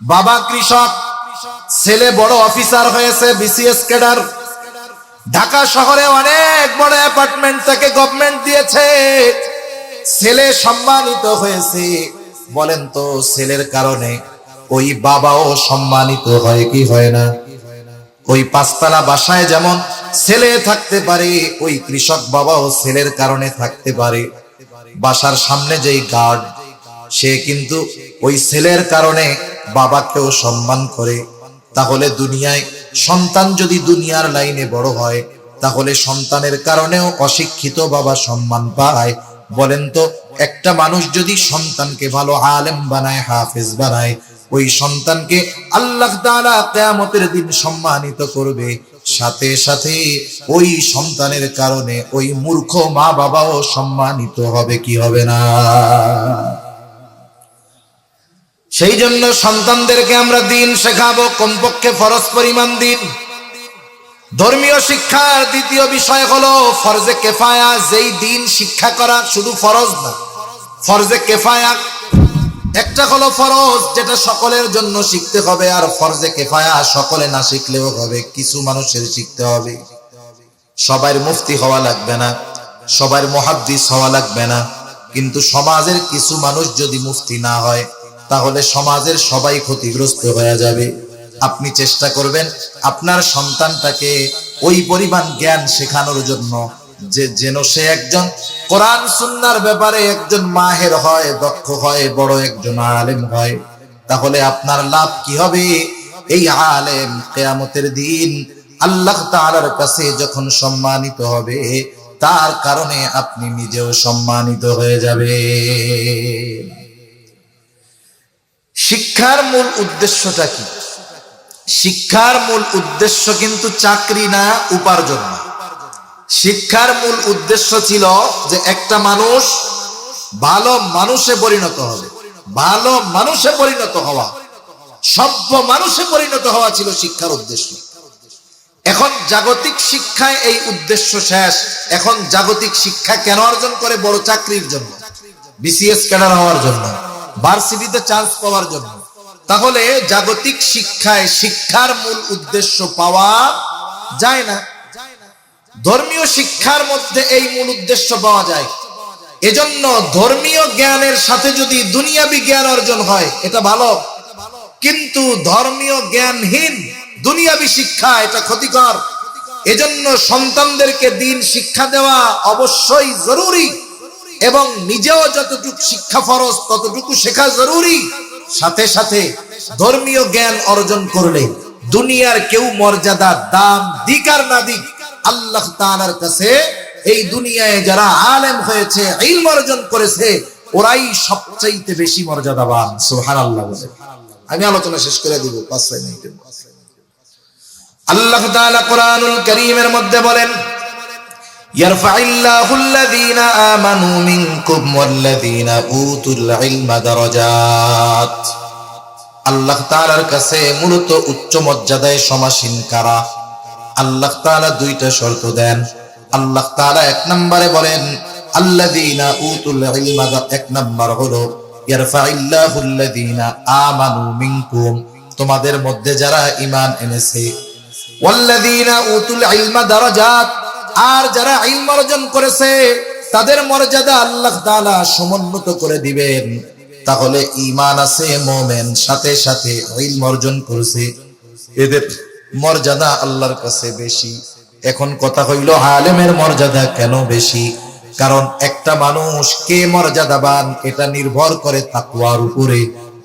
বাবা কৃষক, ছেলে বড় অফিসার হয়েছে, বিসিএস ক্যাডার। ঢাকা শহরে অনেক বড় অ্যাপার্টমেন্ট তাকে গভর্নমেন্ট দিয়েছে, ছেলে সম্মানিত হয়েছে। বলেন তো ছেলের কারণে ওই বাবাও সম্মানিত হয় কি হয় না? ওই পাঁচতলা বাসায় যেমন ছেলে থাকতে পারে, ওই কৃষক বাবাও ছেলের কারণে থাকতে পারে। বাসার সামনে যেই গার্ড, সে কিন্তু ওই ছেলের কারণে বাবাকেও সম্মান করে। তাহলে দুনিয়ায় সন্তান যদি দুনিয়ার লাইনে বড় হয়, তাহলে সন্তানের কারণেও অশিক্ষিত বাবা সম্মান পায়। বলেন তো একটা মানুষ যদি সন্তানকে ভালো আলেম বানায়, হাফেজ বানায়, ওই সন্তানকে আল্লাহ তাআলা কিয়ামতের দিন সম্মানিত করবে। সাথে সাথে ওই সন্তানের কারণে ওই মূর্খ মা বাবাও সম্মানিত হবে কি হবে না? সেই জন্য সন্তানদেরকে আমরা দিন শেখাবো, কমপক্ষে ফরজ পরিমাণ দিন। ধর্মীয় শিক্ষার দ্বিতীয় বিষয় হলো ফরজে কেফায়া। যেই দিন শিক্ষা করা শুধু ফরজ না, ফরজে কেফায়া। একটা হলো ফরজ যেটা সকলের জন্য শিখতে হবে, আর ফরজে কেফায়া সকলে না শিখলেও হবে, কিছু মানুষের শিখতে হবে। সবার মুফতি হওয়া লাগবে না, সবার মুহাদ্দিস হওয়া লাগবে না, কিন্তু সমাজের কিছু মানুষ যদি মুফতি না হয়, তাহলে সমাজের সবাই ক্ষতিগ্রস্ত হয়ে যাবে। আপনি চেষ্টা করবেন আপনার সন্তানটাকে ওই পরিমাণ জ্ঞান শেখানোর জন্য যে যেন সে একজন কোরআন সুন্নাহর ব্যাপারে একজন মাহের হয়, দক্ষ হয়, বড় একজন আলেম হয়। তাহলে আপনার লাভ কি হবে? এই আলেম কিয়ামতের দিন আল্লাহ তাআলার কাছে যখন সম্মানিত হবে, তার কারণে আপনি নিজেও সম্মানিত হয়ে যাবে। শিক্ষার মূল উদ্দেশ্যটা কি? শিক্ষার মূল উদ্দেশ্য কিন্তু চাকরি না, উপার্জন না। শিক্ষার মূল উদ্দেশ্য ছিল যে একটা মানুষ ভালো মানুষে পরিণত হবে, ভালো মানুষে পরিণত হওয়া, সভ্য মানুষে পরিণত হওয়া ছিল শিক্ষার উদ্দেশ্য। এখন জাগতিক শিক্ষায় এই উদ্দেশ্য শেষ। এখন জাগতিক শিক্ষা কেন অর্জন করে? বড় চাকরির জন্য, বিসিএস ক্যাডার হওয়ার জন্য, ভার্সিটিতে চান্স পাওয়ার জন্য। তাহলে জাগতিক শিক্ষায় শিক্ষার মূল উদ্দেশ্য পাওয়া যায় না। ধর্মীয় শিক্ষার মধ্যে এই মূল উদ্দেশ্য পাওয়া যায়। এজন্য ধর্মীয় জ্ঞানের সাথে যদি দুনিয়াবি জ্ঞান অর্জন হয় এটা ভালো, কিন্তু ধর্মীয় জ্ঞানহীন দুনিয়াবি শিক্ষা এটা ক্ষতিকর। এজন্য সন্তানদেরকে দিন শিক্ষা দেওয়া অবশ্যই জরুরি, এবং নিজেও যতটুকু শিক্ষা ফরজ ততটুকু শেখা জরুরি। সাথে সাথে ধর্মীয় জ্ঞান অর্জন করলে দুনিয়ার কেউ মর্যাদা দাম দিক আর না দিক, আল্লাহ তাআলার কাছে এই দুনিয়ায় যারা আলেম হয়েছে, ইলম অর্জন করেছে, ওরাই সবচাইতে বেশি মর্যাদাবান। সুবহানাল্লাহ। আমি আলোচনা শেষ করে দিব 5-6 মিনিটের মধ্যে। আল্লাহ তাআলা কোরআনুল কারীমের মধ্যে বলেন, ইয়ারফাইল্লাহুল্লাযীনা আমানু মিনকুম ওয়াল্লাযীনা উতুল ইলমা দারাজাত। আল্লাহ তাআলার কাছে মূলত উচ্চ মর্যাদায় সমাসীন কারা? আল্লাহ তাআলা দুইটা শর্ত দেন। আল্লাহ তাআলা এক নম্বরে বলেন আল্লাযীনা উতুল ইলমা, এক নম্বর হলো ইয়ারফাইল্লাহুল্লাযীনা আমানু মিনকুম, তোমাদের মধ্যে যারা ঈমান এনেছে, ওয়াল্লাযীনা উতুল ইলমা দারাজাত, আর যারা ইলম অর্জন করেছে তাদের মর্যাদা আল্লাহ তাআলা সমুন্নত করে দিবেন। তাহলে ঈমান আছে মুমিন, সাথে সাথে ইলম অর্জন করেছে, এদের মর্যাদা আল্লাহর কাছে বেশি। এখন কথা হইল আলেমের মর্যাদা কেন বেশি? কারণ একটা মানুষ কে মর্যাদাবান এটা নির্ভর করে তাকওয়ার উপরে।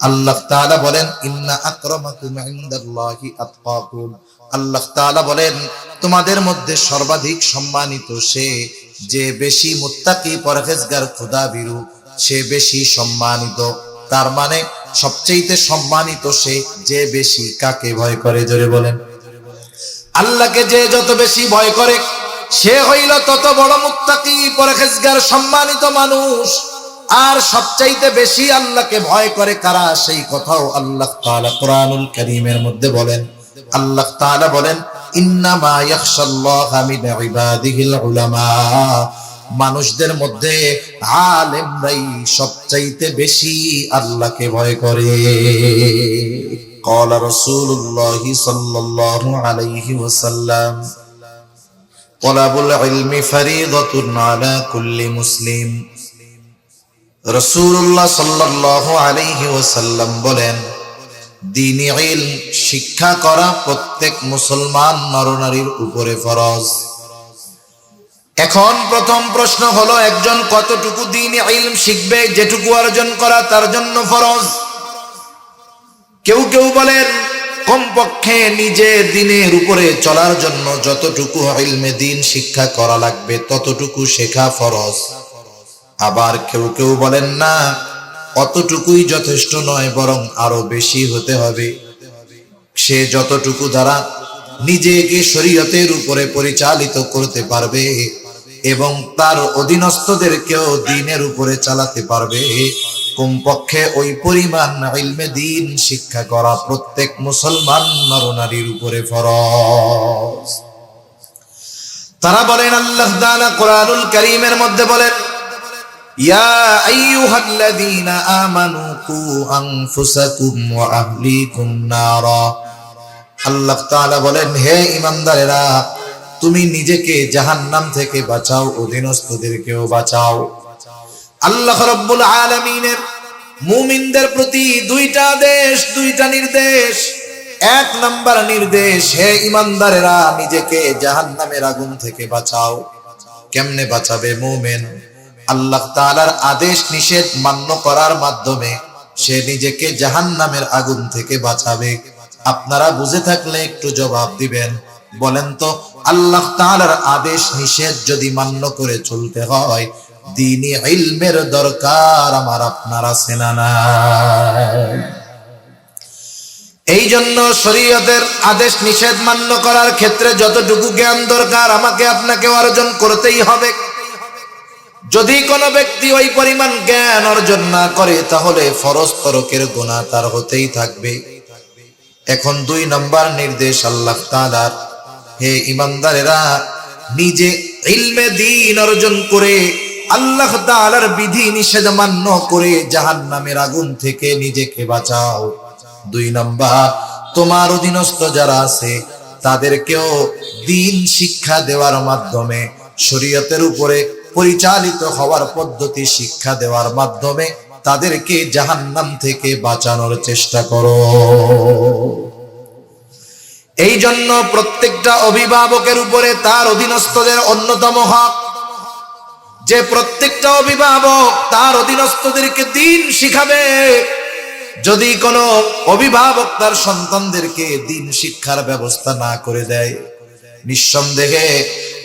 আল্লাহ তাআলা বলেন ইন্না আকরামাকুম ইনদাল্লাহি আতকাকুম। আল্লাহ তাআলা বলেন তোমাদের মধ্যে সর্বাধিক সম্মানিত সে যে বেশি মুত্তাকি, পরহেজগার, খোদাভীরু, সে বেশি সম্মানিত। তার মানে সবচেয়ে সম্মানিত সে যে বেশি কাকে ভয় করে। জোরে বলেন। আল্লাহকে যে যত বেশি ভয় করে সে হইল তত বড় মুত্তাকি, পরহেজগার, সম্মানিত মানুষ। আর সবচাইতে বেশি আল্লাহকে ভয় করে কারা, সেই কথাও আল্লাহ তাআলা কোরআনুল কারীমের মধ্যে বলেন। আল্লাহ তাআলা বলেন ইন্নামা ইয়াখশাল্লাহা মিন ইবাদিহিল উলামা, মানুষদের মধ্যে আলেমরাই সবচাইতে বেশি আল্লাহকে ভয় করে। قال رسول الله صلى الله عليه وسلم طلب العلم فريضة على كل مسلم রাসূলুল্লাহ সাল্লাল্লাহু আলাইহি ওয়াসাল্লাম বলেন, দ্বীনি ইলম শিক্ষা করা প্রত্যেক মুসলমান নরনারীর উপরে ফরজ। এখন প্রথম প্রশ্ন হলো, একজন কতটুকু দ্বীনি ইলম শিখবে? যেটুকু অর্জন করা তার জন্য ফরজ। কেউ কেউ বলেন কমপক্ষে নিজে দ্বীনের উপরে চলার জন্য যতটুকু ইলমে দ্বীন শিক্ষা করা লাগবে ততটুকু শেখা ফরজ। আবার কেউ কেউ বলেন না, অতটুকুই যথেষ্ট নয়, বরং আরো বেশি হতে হবে। সে যতটুকু দ্বারা নিজেকে শরীয়তের উপরে পরিচালিত করতে পারবে এবং তার অধীনস্থদেরকেও দ্বীনের উপরে চালাতে পারবে, কমপক্ষে ওই পরিমাণ ইলমে দ্বীন শিক্ষা করা প্রত্যেক মুসলমান নরনারীর উপরে ফরজ। তারা বলেন, আল্লাহ তাআলা কোরআনুল কারীমের মধ্যে বলেন, ইয়া আইয়ুহাল্লাযীনা আমানু কু আনফুসাকুম ওয়া আহলিকুম নারা। আল্লাহ তাআলা বলেন, হে ঈমানদারেরা, তুমি নিজেকে জাহান্নাম থেকে বাঁচাও, অধীনস্থদেরকেও বাঁচাও। আল্লাহ রাব্বুল আলামিনের মুমিনদের প্রতি দুইটা আদেশ, দুইটা নির্দেশ। এক নাম্বার নির্দেশ, হে ঈমানদারেরা, নিজেকে জাহান্নামের আগুন থেকে বাঁচাও। কেমনে বাঁচাবে মুমিন? আল্লাহ তাআলার আদেশ নিষেধ মান্য করার মাধ্যমে সে নিজেকে জাহান্নামের আগুন থেকে বাঁচাবে। আপনারা বুঝে থাকলে একটু জবাব দিবেন। বলেন তো, আল্লাহ তাআলার আদেশ নিষেধ যদি মান্য করে চলতে হয়, দ্বীনি ইলমের দরকার আমার আপনার আছে না নাই? এই জন্য শরীয়তের আদেশ নিষেধ মান্য করার ক্ষেত্রে যতটুকু জ্ঞান দরকার আমাকে আপনাকে অর্জন করতেই হবে। যদি কোনো ব্যক্তি ওই পরিমাণ জ্ঞান অর্জন না করে, তাহলে ফরজ তরকের গুনাহ তার হতেই থাকবে। এখন দুই নাম্বার নির্দেশ আল্লাহ তাআলার, হে ঈমানদারেরা, নিজে ইলমে দ্বীন অর্জন করে আল্লাহ তাআলার বিধি নিষেধ মান্য করে জাহান্নামের আগুন থেকে নিজেকে বাঁচাও। দুই নাম্বার, তোমার অধীনস্থ যারা আছে তাদেরকেও দ্বীন শিক্ষা দেওয়ার মাধ্যমে, শরীয়তের উপরে পরিচালিত হওয়ার পদ্ধতি শিক্ষা দেওয়ার মাধ্যমে তাদেরকে জাহান্নাম থেকে বাঁচানোর চেষ্টা করো। এই জন্য প্রত্যেকটা অভিভাবকের উপরে তার অধীনস্থদের অন্যতম হক যে প্রত্যেকটা অভিভাবক তার অধীনস্থদেরকে দ্বীন শিখাবে। যদি কোনো অভিভাবক তার সন্তানদেরকে দ্বীন শিক্ষার ব্যবস্থা না করে দেয়, নিঃসন্দেহে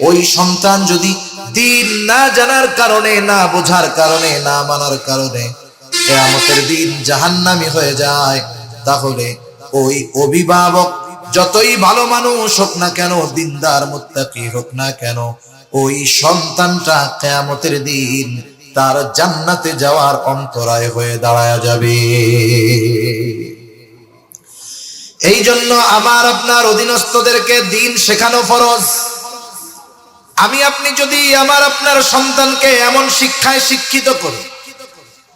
ওই সন্তান যদি দ্বীন না জানার কারণে, না বোঝার কারণে, না মানার কারণে কিয়ামতের দিন জাহান্নামী হয়ে যায়, তাহলে ওই অভিভাবক যতই ভালো মানুষ হোক না কেন, দিনদার মুত্তাকি হোক না কেন, ওই সন্তানটা কিয়ামতের দিন তার জান্নাতে যাওয়ার অন্তরায় হয়ে দাঁড়ায় যাবে। এই জন্য আমার আপনার অধীনস্থদেরকে দ্বীন শেখানো ফরজ। আমি আপনি যদি আমার আপনার সন্তানকে এমন শিক্ষায় শিক্ষিত করি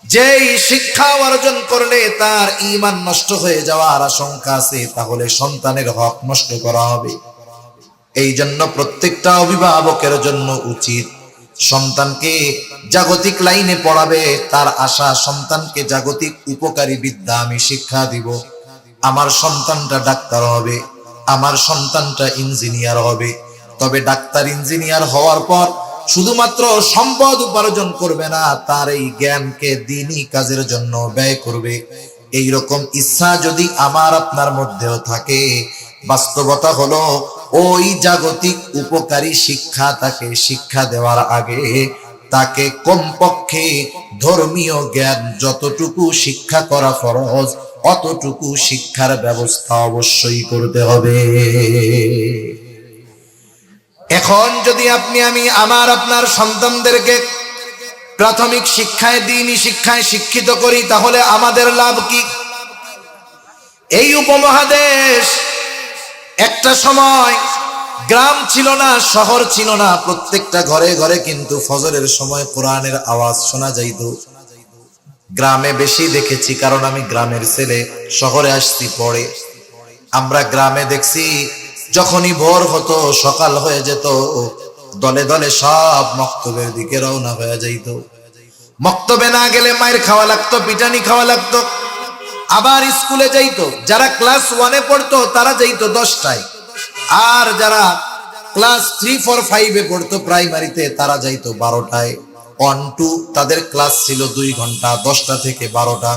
যেই শিক্ষা অর্জন করলে তার ঈমান নষ্ট হয়ে যাওয়ার আশঙ্কা আছে, তাহলে সন্তানের হক নষ্ট করা হবে। এই জন্য প্রত্যেকটা অভিভাবকের জন্য উচিত সন্তানকে জাগতিক লাইনে পড়াবে। তার আশা, সন্তানকে জাগতিক উপকারী বিদ্যা আমি শিক্ষা দিব। আমার সন্তানটা ডাক্তার হবে, আমার সন্তানটা ইঞ্জিনিয়ার হবে। তবে ডাক্তার ইঞ্জিনিয়ার হওয়ার পর শুধুমাত্র সম্পদ উপার্জন করবে না, তার এই জ্ঞানকে দ্বীনি কাজের জন্য ব্যয় করবে। এই রকম ইচ্ছা যদি আমার আপনার মধ্যেও থাকে, বাস্তবতা হলো ওই জাগতিক উপকারী শিক্ষা তাকে শিক্ষা দেওয়ার আগে তাকে কমপক্ষে ধর্মীয় জ্ঞান যতটুকু শিক্ষা করা ফরজ, অতটুকু শিক্ষার ব্যবস্থা অবশ্যই করতে হবে। এখন যদি আপনি আমি আমার আপনার সন্তানদেরকে প্রাথমিক শিক্ষায়, দ্বীনি শিক্ষায় শিক্ষিত করি, তাহলে আমাদের লাভ কি? এই উপমহাদেশ একটা সময় গ্রাম ছিল না, শহর ছিল না, প্রত্যেকটা ঘরে ঘরে কিন্তু ফজরের সময় কোরআনের আওয়াজ শোনা যাইত। গ্রামে বেশি দেখেছি, কারণ আমি গ্রামের ছেলে, শহরে আসছি পরে। আমরা গ্রামে দেখছি যখনই ভোর হতো, সকাল হয়ে যেত, দলে দলে সব মক্তবের দিকে রওনা হয়ে যাইত। মক্তবে না গেলে মায়ের খাওয়া লাগতো, পিটানি খাওয়া লাগতো, আবার স্কুলে যাইতো। যারা ক্লাস 1-এ পড়তো তারা যাইতো 10টায়, আর যারা ক্লাস 3, 4, 5-এ পড়তো প্রাইমারিতে তারা যাইতো 12টায়। 1, 2 তাদের ক্লাস ছিল 2 ঘন্টা, 10টা থেকে 12টা।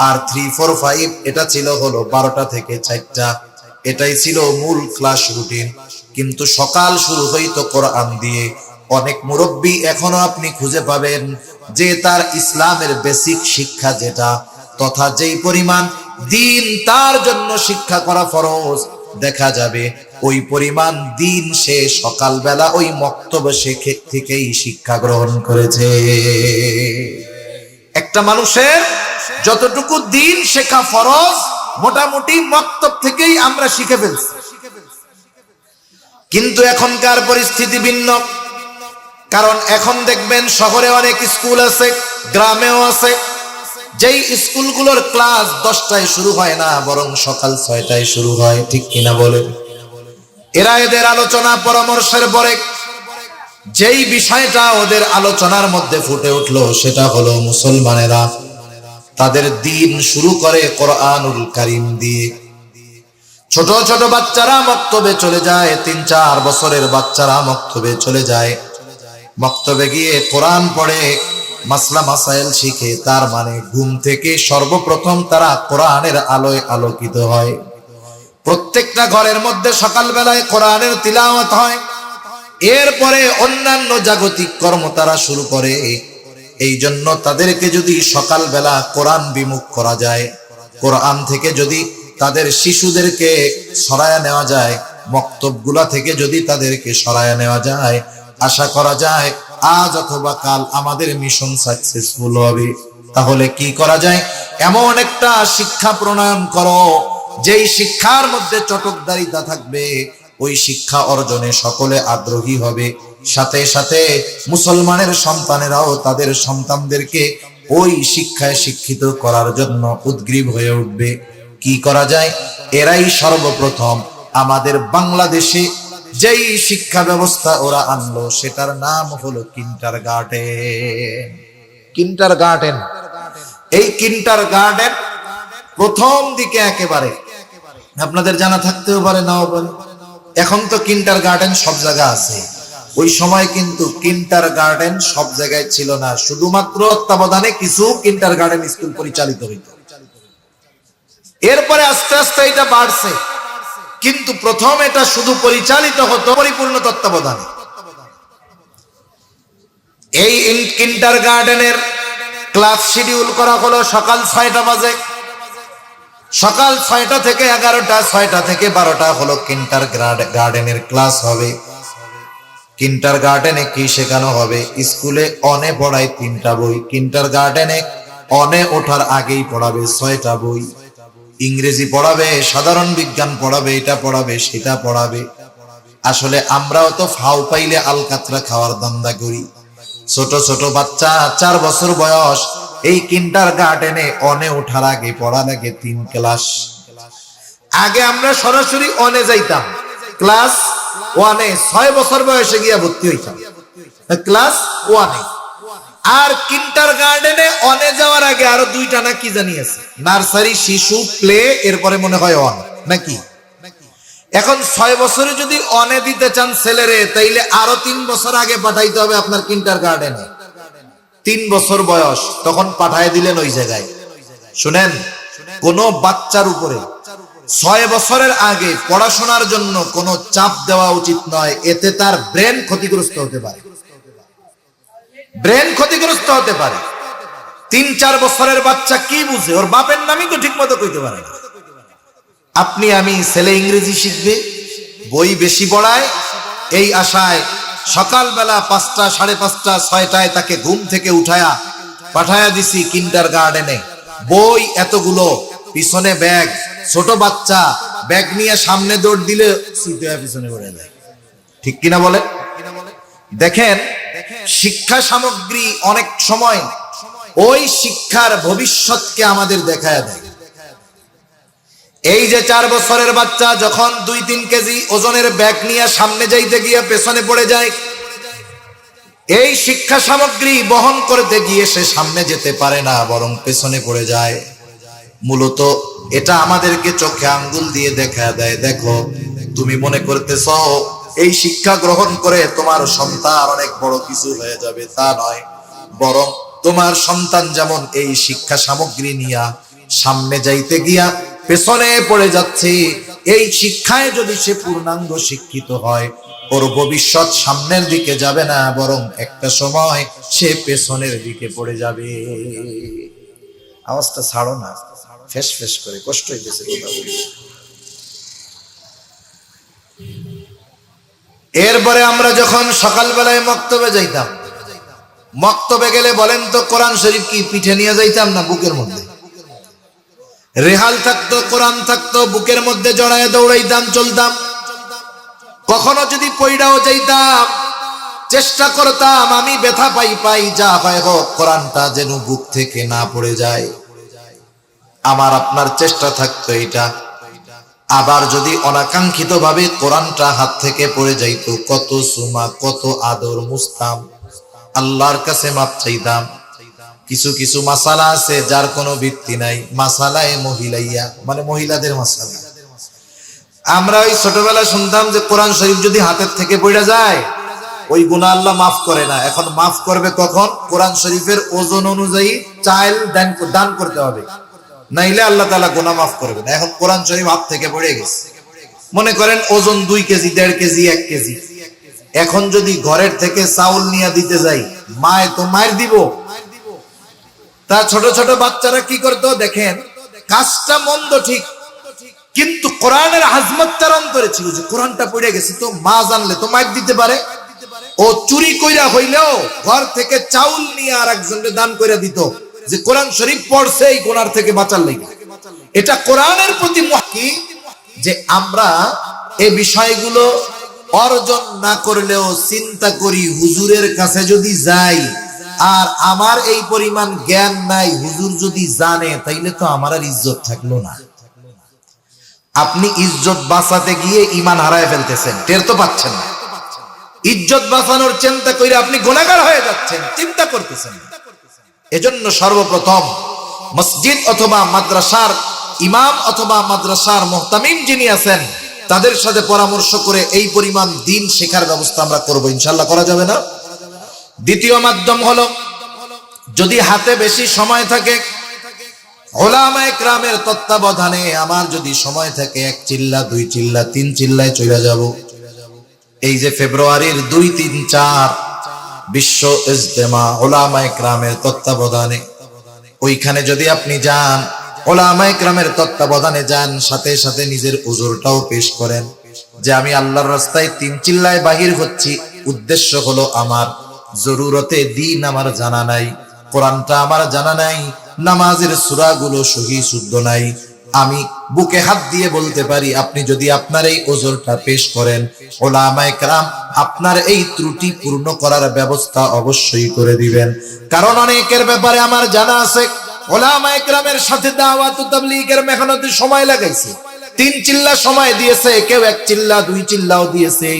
আর 3, 4, 5 এটা ছিল হলো 12টা থেকে 4টা। এটাই ছিল মূল ক্লাস রুটিন। কিন্তু সকাল শুরু হইতো কোরআন দিয়ে। অনেক মুরব্বী এখনো আপনি খুঁজে পাবেন যে তার ইসলামের বেসিক শিক্ষা যেটা, তথা যেই পরিমাণ দিন তার জন্য শিক্ষা করা ফরজ, দেখা যাবে ওই পরিমাণ দিন সে সকালবেলা ওই মক্তব থেকেই শিক্ষা গ্রহণ করেছে। একটা মানুষের যতটুকু দিন শেখা ফরজ, মোটামুটি মক্তব থেকেই আমরা শিখে ফেলছি। কিন্তু এখনকার পরিস্থিতি ভিন্ন, কারণ এখন দেখবেন শহরে অনেক স্কুল আছে, গ্রামেও আছে, যেই স্কুলগুলোর ক্লাস 10টায় শুরু হয় না, বরং সকাল 6টায় শুরু হয়। ঠিক কিনা বলেন? এরা এদের আলোচনা পরামর্শের পরে যেই বিষয়টা ওদের আলোচনার মধ্যে ফুটে উঠলো, সেটা হলো মুসলমানেরা তাদের দিন শুরু করে কোরআনুল কারীম দিয়ে। ছোট ছোট বাচ্চারা মক্তবে চলে যায়, 3-4 বছরের বাচ্চারা মক্তবে চলে যায়। মক্তবে গিয়ে কোরআন পড়ে, মাসলা মাসাইল শিখে। তার মানে ঘুম থেকে সর্বপ্রথম তারা কোরআনের আলোয় আলোকিত হয়। প্রত্যেকটা ঘরের মধ্যে সকালবেলায় কোরআনের তিলাওয়াত হয়। এরপরে অন্যান্য জাগতিক কর্ম তারা শুরু করে। এই জন্য তাদেরকে যদি সকালবেলা কোরআন বিমুখ করা যায়, কোরআন থেকে যদি তাদের শিশুদেরকে সরায়া নেওয়া যায়, মক্তবগুলা থেকে যদি তাদেরকে সরায়া নেওয়া যায়, আশা করা যায় আজ অথবা কাল আমাদের মিশন সাকসেসফুল হবে। তাহলে কি করা যায়? এমন একটা শিক্ষা প্রণয়ন করো যেই শিক্ষার মধ্যে চটকদারিতা থাকবে, ওই শিক্ষা অর্জনে সকলে আগ্রহী হবে। সাথে সাথে মুসলমানের সন্তানেরাও তাদের সন্তানদেরকে ওই শিক্ষায় শিক্ষিত করার জন্য উদ্গ্রীব হয়ে উঠবে। কি করা যায়? এরাই সর্বপ্রথম আমাদের বাংলাদেশে যেই শিক্ষা ব্যবস্থা ওরা আনলো, সেটার নাম হলো কিন্ডারগার্টেন। কিন্ডারগার্টেন, এই কিন্ডারগার্টেন প্রথম দিকে একেবারে আপনাদের জানা থাকতেও পারে, নাও পারে। এখন তো কিন্ডারগার্টেন সব জায়গায় আছে। ওই সময় কিন্তু কিন্ডারগার্টেন সব জায়গায় ছিল না, শুধুমাত্র তত্ত্বাবধানে কিছু কিন্ডারগার্টেন স্কুল পরিচালিত হইত। এরপরে আস্তে আস্তে এটা বাড়ছে, কিন্তু প্রথম এটা শুধু পরিচালিত হতো পরিপূর্ণ তত্ত্বাবধানে। এই কিন্ডারগার্টেনের ক্লাস শিডিউল করা হলো সকাল 6টা বাজে। সকাল 6টা থেকে 11টা, 6টা থেকে 12টা হলো কিন্ডারগার্টেনের ক্লাস হবে। কিন্ডারগার্টেনে কি শেখানো হবে? স্কুলে অনে পড়ায় 3টা বই, কিন্ডারগার্টেনে অনে ওঠার আগেই পড়াবে 6টা বই। ইংরেজি পড়াবে, সাধারণ বিজ্ঞান পড়াবে, এটা পড়াবে, সেটা পড়াবে। আসলে আমরাও তো ফাও পাইলে আলকাতরা খাওয়ার ধান্দা করি। ছোট ছোট বাচ্চা 4 বছর বয়স, এই কিন্ডারগার্টেনে অনে ওঠার আগে পড়া লাগে 3 ক্লাস। আগে আমরা সরাসরি অনে যাইতাম, ক্লাস 1-এ 6 বছর বয়সে গিয়া ভর্তি হইতাম ক্লাস 1-এ। আর কিন্ডারগার্টেনে অনে যাওয়ার আগে আরো 2টা না কি জানি আছে, নার্সারি, শিশু, প্লে, এরপরে মনে হয় অন নাকি। এখন 6 বছরে যদি অনে দিতে চান ছেলেরে, তাইলে আরো 3 বছর আগে পাঠাইতে হবে আপনার কিন্ডারগার্টেনে। 3 বছর বয়স তখন পাঠায় দিলেন ওই জায়গায়। শুনেন, কোন বাচ্চার উপরে 6 বছরের আগে পড়াশোনার জন্য কোনো চাপ দেওয়া উচিত নয়। এতে তার ব্রেন ক্ষতিগ্রস্ত হতে পারে, ব্রেন ক্ষতিগ্রস্ত হতে পারে। 3-4 বছরের বাচ্চা কি বুঝে? ওর বাপের নামই তো ঠিক মতো কইতে পারে না। আপনি আমি ছেলে ইংরেজি শিখবে, বই বেশি পড়ায়, এই আশায় সকালবেলা 5টা, 5:30, 6টায় তাকে ঘুম থেকে উঠায়া পাঠায়া দিছি কিন্ডারগার্টেনে। বই এতগুলো, পিছনে ব্যাগ, ছোট বাচ্চা ব্যাগ নিয়ে সামনে দৌড় দিলে পিছনে পড়ে যায়। ঠিক কিনা বলে? দেখেন, শিক্ষা সামগ্রী অনেক সময় ওই শিক্ষার ভবিষ্যৎকে আমাদের দেখায় দেয়। এই যে 4 বছরের বাচ্চা যখন 2-3 কেজি ওজনের ব্যাগ নিয়ে সামনে যাইতে গিয়ে পেছনে পড়ে যায়, এই শিক্ষা সামগ্রী বহন করতে গিয়ে সে সামনে যেতে পারে না, বরং পেছনে পড়ে যায়। মূলত এটা আমাদেরকে চোখে আঙ্গুল দিয়ে দেখা দেয়, দেখো তুমি মনে করতেছ এই শিক্ষা গ্রহণ করে তোমার সন্তান অনেক বড় কিছু হয়ে যাবে, তা নয়। বরং তোমার সন্তান যেমন এই শিক্ষা সামগ্রী নিয়ে সামনে যাইতে গিয়া পেছনে পড়ে যাচ্ছে, এই শিক্ষায় যদি সে পূর্ণাঙ্গ শিক্ষিত হয়, ওর ভবিষ্যৎ সামনের দিকে যাবে না, বরং একটা সময় সে পেছনের দিকে পড়ে যাবে। আওয়াজটা ছাড়ো না, ফেস ফেস করে কষ্ট হইতেছে। এরপরে আমরা যখন সকালবেলায় মক্তবে যাইতাম, মক্তবে গেলে বলেন তো কোরআন শরীফ কি পিঠে নিয়ে যাইতাম না বুকের মধ্যে? রেহাল থাকতো, কোরআন থাকতো, বুকের মধ্যে জড়ায় দৌড়াইতাম, চলতাম। কখনো যদি পইড়াও যাইতাম, চেষ্টা করতাম আমি ব্যথা পাই যা হয় হোক, কোরআনটা যেন বুক থেকে না পড়ে যায়। আমার আপনার চেষ্টা থাকতো এটা। আবার যদি অনাকাঙ্ক্ষিত ভাবে কোরআনটা হাত থেকে পড়ে যাইতো, কত সুমা, কত আদর, মুস্তাম, আল্লাহর কাছে মাপ চাইতাম। কিছু কিছু মাসালা আছে যার কোনো ভিত্তি নাই, মাসালায় মহিলাইয়া, মানে মহিলাদের মাসালা। আমরা ওই ছোটবেলা শুনতাম যে কোরআন শরীফ যদি হাতের থেকে পড়ে যায় ওই গুনাহ আল্লাহ মাফ করে না। এখন মাফ করবে কখন? কোরআন শরীফের ওজন অনুযায়ী চাইল দান করতে হবে, নাইলে আল্লাহ তাআলা গুনাহ মাফ করবে না। এখন কোরআন শরীফ হাত থেকে পড়ে গেছে, মনে করেন ওজন 2 কেজি, 1.5 কেজি, 1 কেজি। এখন যদি ঘরের থেকে চাউল নিয়ে দিতে যাই, মায় তো মায়ের দিব। তা ছোট ছোট বাচ্চারা কি করতো দেখেন, কাজটা মন্দ ঠিক, কিন্তু কোরআনের আজমত তার অন্তরে ছিল যে কোরআনটা পড়ে গেছে, তো মা জানলে তো মাইর দিতে পারে। ও চুরি কইরা হইলেও ঘর থেকে চাউল নিয়ে আর একজনকে দান করে দিত, যে কোরআন শরীফ পড়ছে এই গুনাহ থেকে বাঁচার লাগি। এটা কোরআনের প্রতি মুহাক্কি যে আমরা এই বিষয়গুলো অর্জন না করলেও চিন্তা করি, হুজুরের কাছে যদি যাই আর আমার এই পরিমাণ জ্ঞান নাই, হুজুর যদি জানে তাইলে তো আমার আর ইজ্জত থাকলো না। আপনি ইজ্জত বাঁচাতে গিয়ে ঈমান হারায় ফেলতেছেন, টের তো পাচ্ছেন না। ইজ্জত বাঁচানোর চিন্তা করে আপনি গুনাহগার হয়ে যাচ্ছেন, চিন্তা করতেছেন। এজন্য সর্বপ্রথম মসজিদ অথবা মাদ্রাসার ইমাম অথবা মাদ্রাসার মুহতামিম যিনি আছেন তাদের সাথে পরামর্শ করে এই পরিমাণ দিন শেখার ব্যবস্থা আমরা করব, ইনশাআল্লাহ। করা যাবে না? দ্বিতীয় মাধ্যম হলো, যদি হাতে বেশি সময় থাকে, উলামায়ে কেরামের তত্ত্বাবধানে আমার যদি সময় থাকে, 1 চিল্লা, 2 চিল্লা, 3 চিল্লায় চলে যাব। এই যে ফেব্রুয়ারির 2, 3, 4 বিশ্ব ইজতেমা উলামায়ে কেরামের তত্ত্বাবধানে, ওইখানে যদি আপনি যান, উলামায়ে কেরামের তত্ত্বাবধানে যান, সাথে সাথে নিজের উজুরটাও পেশ করেন যে আমি আল্লাহর রাস্তায় 3 চিল্লায় বাহির হচ্ছি, উদ্দেশ্য হলো আমার জরুরতে দিন আমার জানা নাই, কোরআনটা আমার জানা নাই, নামাজের সূরাগুলো সহি শুদ্ধ নাই। আমি বুকে হাত দিয়ে বলতে পারি, আপনি যদি আপনার এই ওজরটা পেশ করেন, উলামায়ে কেরাম আপনার এই ত্রুটি পূর্ণ করার ব্যবস্থা অবশ্যই করে দিবেন। কারণ অনেকের ব্যাপারে আমার জানা আছে, উলামায়ে কেরামের সাথে দাওয়াত ও তাবলীগের মেহনতে সময় লাগাইছে, 3 চিল্লা সময় দিয়েছে, কেউ 1 চিল্লা, 2 চিল্লাও দিয়েছে।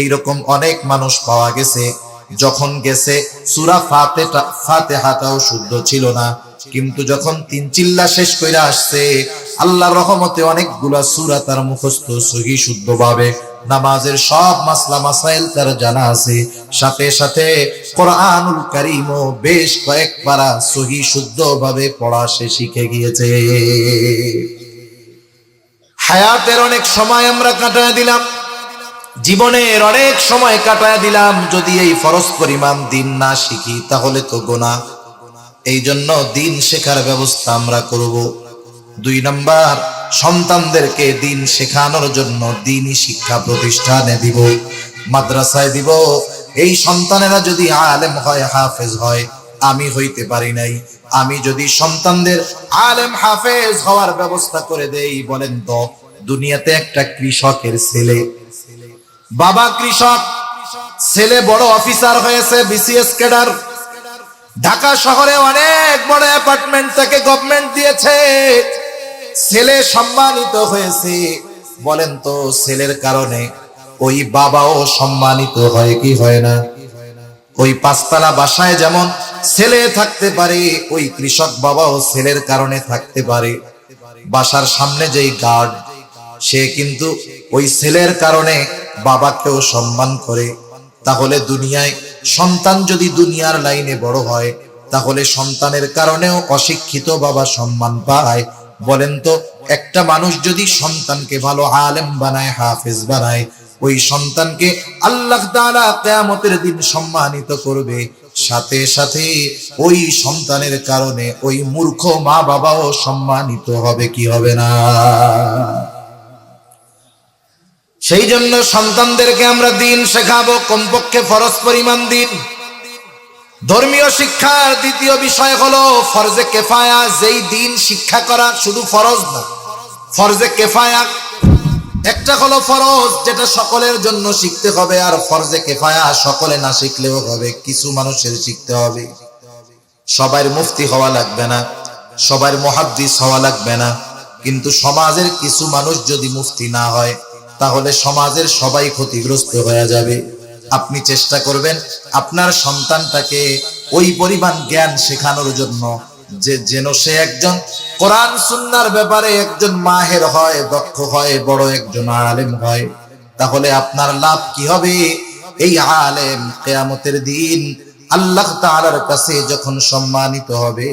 এইরকম অনেক মানুষ পাওয়া গেছে, যখন গেছে সূরা ফাতিহাটাও শুদ্ধ ছিল না, কিন্তু যখন 3 চিল্লা শেষ কইরা আসছে, আল্লাহর রহমতে অনেকগুলা সূরা তার মুখস্থ সহি শুদ্ধভাবে, নামাজের সব মাসলা মাসাইল তার জানা আছে, সাথে সাথে কোরআনুল কারীমও বেশ কয়েক পারা সহি শুদ্ধভাবে পড়া সে শিখে গিয়েছে। হায়াতের অনেক সময় আমরা কাটায় দিলাম, জীবনের অনেক সময় কাটায় দিলাম, যদি এই ফরজ পরিমাণ দিন না শিখি তাহলে তো গুনাহ। এই জন্য দিন শেখার ব্যবস্থা আমরা করব। 2 নাম্বার, সন্তানদেরকে দিন শেখানোর জন্য দ্বীনি শিক্ষা প্রতিষ্ঠানে দিব, মাদ্রাসায় দিব। এই সন্তানেরা যদি আলেম হয়, হাফেজ হয়, আমি হইতে পারি নাই, আমি যদি সন্তানদের আলেম হাফেজ হওয়ার ব্যবস্থা করে দেই, বলেন তো দুনিয়াতে একটা কৃষকের ছেলে, বাবা কৃষক, ছেলে বড় অফিসার হয়েছে, বিসিএস ক্যাডার, ঢাকা শহরে অনেক বড় অ্যাপার্টমেন্ট থেকে গভর্নমেন্ট দিয়েছে, ছেলে সম্মানিত হয়েছে। বলেন তো ছেলের কারণে ওই বাবাও সম্মানিত হয় কি হয় না? ওই পাঁচতলা বাসায় যেমন ছেলে থাকতে পারে, ওই কৃষক বাবাও ছেলের কারণে থাকতে পারে। বাসার সামনে যেই গার্ড, সে কিন্তু ওই ছেলের কারণে বাবাকেও সম্মান করে। তাহলে দুনিয়ায় সন্তান যদি দুনিয়ার লাইনে বড় হয়, তাহলে সন্তানের কারণেও অশিক্ষিত বাবা সম্মান পায়। বলেন তো একটা মানুষ যদি সন্তানকে ভালো আলেম বানায়, হাফেজ বানায়, ওই সন্তানকে আল্লাহ তাআলা কিয়ামতের দিন সম্মানিত করবে। সাথে সাথে ওই সন্তানের কারণে ওই মূর্খ মা বাবাও সম্মানিত হবে কি হবে না? সেই জন্য সন্তানদেরকে আমরা দিন শেখাবো, কমপক্ষে ফরজ পরিমাণ দিন। ধর্মীয় শিক্ষার দ্বিতীয় বিষয় হলো ফরজে কেফায়া। যেই দিন শিক্ষা করা শুধু ফরজ না, ফরজে কেফায়া। একটা হলো ফরজ যেটা সকলের জন্য শিখতে হবে, আর ফরজে কেফায়া সকলে না শিখলেও হবে, কিছু মানুষের শিখতে হবে। সবার মুফতি হওয়া লাগবে না, সবার মুহাদ্দিস হওয়া লাগবে না, কিন্তু সমাজের কিছু মানুষ যদি মুফতি না হয়, তাহলে সমাজের সবাই ক্ষতিগ্রস্ত হয়ে যাবে। আপনি চেষ্টা করবেন আপনার সন্তানটাকে ওই পরিমাণ জ্ঞান শেখানোর জন্য যে যেন সে একজন কোরআন সুন্নাহর ব্যাপারে একজন মাহের হয়, দক্ষ হয়, বড় একজন আলেম হয়। তাহলে আপনার লাভ কি হবে? এই আলেম কিয়ামতের দিন আল্লাহ তাআলার কাছে যখন সম্মানিত হবে,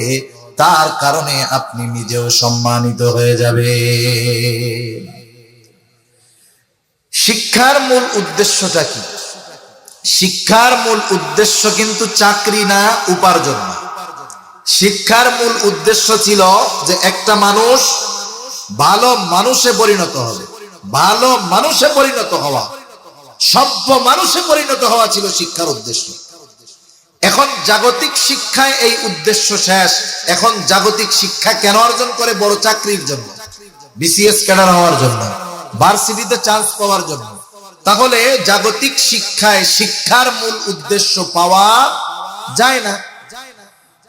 তার কারণে আপনি নিজেও সম্মানিত হয়ে যাবে। শিক্ষার মূল উদ্দেশ্যটা কি? শিক্ষার মূল উদ্দেশ্য কিন্তু চাকরি না, উপার্জন না। শিক্ষার মূল উদ্দেশ্য ছিল যে একটা মানুষ ভালো মানুষে পরিণত হবে, ভালো মানুষে পরিণত হওয়া, সভ্য মানুষে পরিণত হওয়া ছিল শিক্ষার উদ্দেশ্য। এখন জাগতিক শিক্ষায় এই উদ্দেশ্য শেষ। এখন জাগতিক শিক্ষা কেন অর্জন করে? বড় চাকরির জন্য, বিসিএস ক্যাডার হওয়ার জন্য, ভার্সিটিতে চান্স পাওয়ার জন্য। তাহলে জাগতিক শিক্ষায় শিক্ষার মূল উদ্দেশ্য পাওয়া যায় না।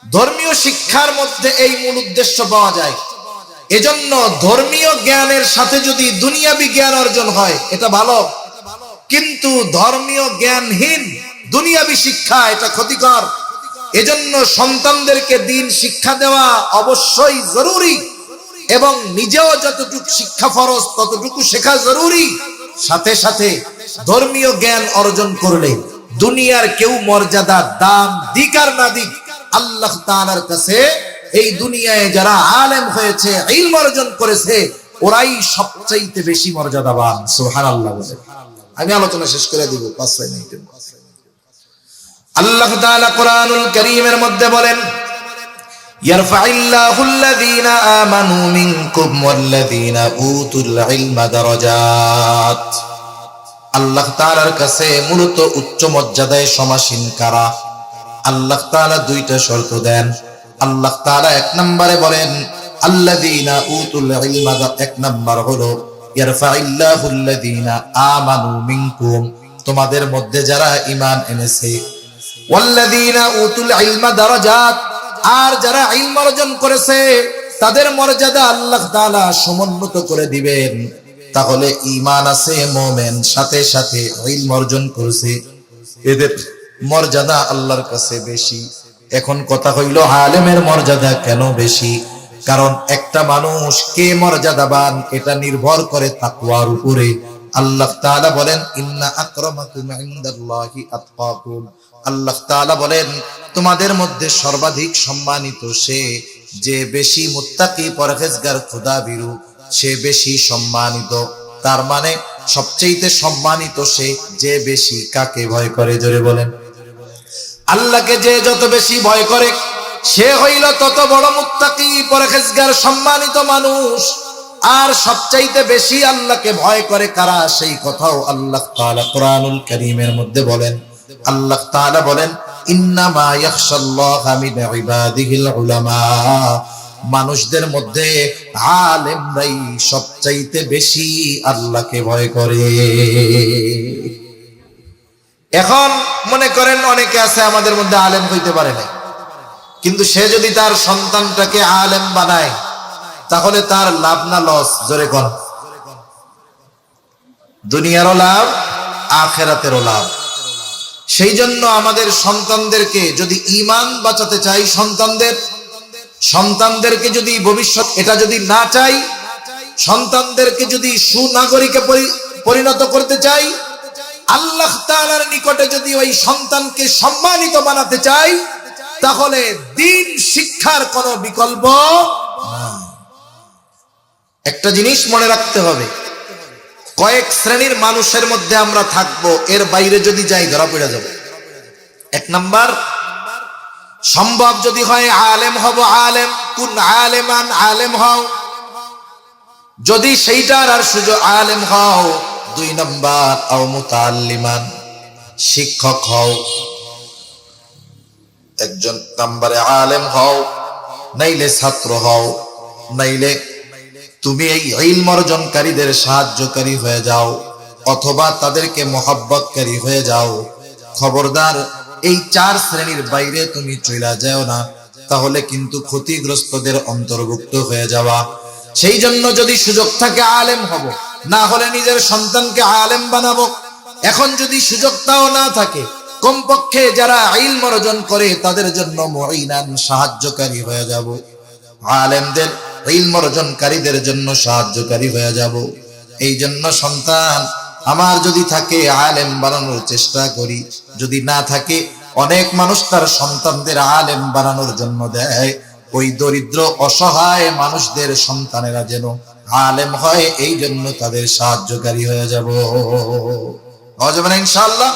ধর্মীয় শিক্ষার মধ্যে এই মূল উদ্দেশ্য পাওয়া যায়। এজন্য ধর্মীয় জ্ঞানের সাথে যদি দুনিয়াবি জ্ঞান অর্জন হয় এটা ভালো, কিন্তু ধর্মীয় জ্ঞানহীন দুনিয়াবি শিক্ষা এটা ক্ষতিকর। এজন্য সন্তানদেরকে দিন শিক্ষা দেওয়া অবশ্যই জরুরি, এবং নিজেও যতটুকু শিক্ষা ফরজ ততটুকু শেখা জরুরি। সাথে সাথে ধর্মীয় জ্ঞান অর্জন করলে দুনিয়ার কেউ মর্যাদা দাম দিক আর না দিক, আল্লাহ তাআলার কাছে এই দুনিয়ায় যারা আলেম হয়েছে, ইলম অর্জন করেছে, ওরাই সবচাইতে বেশি মর্যাদাবান। সুবহানাল্লাহ। আমি আলোচনা শেষ করে দিব 5-6 মিনিটে। আল্লাহ তাআলা কোরআনুল কারীমের মধ্যে বলেন, ইয়ারফাইল্লাহুল্লাযীনা আমানু মিনকুম ওয়াল্লাযীনা উতুল ইলমা দারাজাত। আল্লাহ তাআলার কাছে মূলত উচ্চ মর্যাদায় সমাসীন কারা? আল্লাহ তাআলা দুইটা শর্ত দেন। আল্লাহ তাআলা এক নম্বরে বলেন আল্লাযীনা উতুল ইলমা, এক নম্বর হলো ইয়ারফাইল্লাহুল্লাযীনা আমানু মিনকুম, তোমাদের মধ্যে যারা ঈমান এনেছে, ওয়াল্লাযীনা উতুল ইলমা দারাজাত, আর যারা ইলম অর্জন করেছে তাদের মর্যাদা আল্লাহ তাআলা সমুন্নত করে দিবেন। তাহলে ঈমান আছে মুমিন, সাথে সাথে ইলম অর্জন করেছে, এদের মর্যাদা আল্লাহর কাছে বেশি। এখন কথা হইল আলেমের মর্যাদা কেন বেশি? কারণ একটা মানুষ কে মর্যাদাবান এটা নির্ভর করে তাকওয়ার উপরে। আল্লাহ তাআলা বলেন ইন্না আকরামাকুম ইনদাল্লাহি আতকাকুম। আল্লাহ তাআলা বলেন তোমাদের মধ্যে সর্বাধিক সম্মানিত সে যে বেশি মুত্তাকি, পরহেজগার, খোদাভীরু, সে বেশি সম্মানিত। তার মানে সবচেয়ে সম্মানিত সে যে বেশি কাকে ভয় করে। জোরে বলেন। আল্লাহকে যে যত বেশি ভয় করে সে হইল তত বড় মুত্তাকি, পরহেজগার, সম্মানিত মানুষ। আর সবচাইতে বেশি আল্লাহকে ভয় করে কারা, সেই কথাও আল্লাহ তাআলা কোরআনুল কারীমের মধ্যে বলেন। আল্লাহ তাআলা বলেন ইন্নামা ইয়াখশাল্লাহা মিন ইবাদিহিল উলামা, মানুষদের মধ্যে আলেমরাই সবচাইতে বেশি আল্লাহকে ভয় করে। এখন মনে করেন অনেকে আছে আমাদের মধ্যে আলেম হইতে পারে না, কিন্তু সে যদি তার সন্তানটাকে আলেম বানায় তাহলে তার লাভ না লস? জোরে কোন। দুনিয়ারও লাভ, আখিরাতেরও লাভ। সেই জন্য আমাদের সন্তানদেরকে যদি ঈমান বাঁচাতে চাই, সন্তানদেরকে যদি ভবিষ্যৎ এটা যদি না চাই, সন্তানদেরকে যদি সুনাগরিকে পরিণত করতে চাই, আল্লাহ তাআলার নিকটে যদি ওই সন্তানকে সম্মানিত বানাতে চাই, তাহলে দ্বীন শিক্ষার কোনো বিকল্প নাই। একটা জিনিস মনে রাখতে হবে, কয়েক শ্রেণীর মানুষের মধ্যে আমরা থাকবো, এর বাইরে যদি যাই ধরা পড়ে যাব। এক নাম্বার, সম্ভব যদি হয় আলেম হব, আলেম কুন আলেমান, আলেম হও, যদি সেইটার আর সুযোগ আলেম হও। দুই নাম্বার, আও মুতাআল্লিমান, শিক্ষক হও। একজন নাম্বারে আলেম হও, নাইলে ছাত্র হও, নাইলে তুমি এই ইলম অর্জনকারীদের সাহায্যকারী হয়ে যাও, অথবা তাদেরকে মহব্বতকারী হয়ে যাও। খবরদার এই চার শ্রেণীর বাইরে তুমি চলে যাও না, তাহলে কিন্তু ক্ষতিগ্রস্তদের অন্তর্ভুক্ত হয়ে যাওয়া। সেই জন্য যদি সুযোগ থাকে আলেম হব, না হলে নিজের সন্তানকে আলেম বানাবো। এখন যদি সুযোগটাও না থাকে, কমপক্ষে যারা ইলম অর্জন করে তাদের জন্য মুঈনান, সাহায্যকারী হয়ে যাব। আলেমদের, ইলম অর্জনকারীদের জন্য সাহায্যকারী হয়ে যাব। এই জন্য সন্তান আমার যদি থাকে আলেম বানানোর চেষ্টা করি, যদি না থাকে অনেক মানুষ তার সন্তানদের আলেম বানানোর জন্য দেয়। ওই দরিদ্র অসহায় মানুষদের সন্তানেরা যেন আলেম হয়, এই জন্য তাদের সাহায্যকারী হয়ে যাব। হবে না ইনশাআল্লাহ?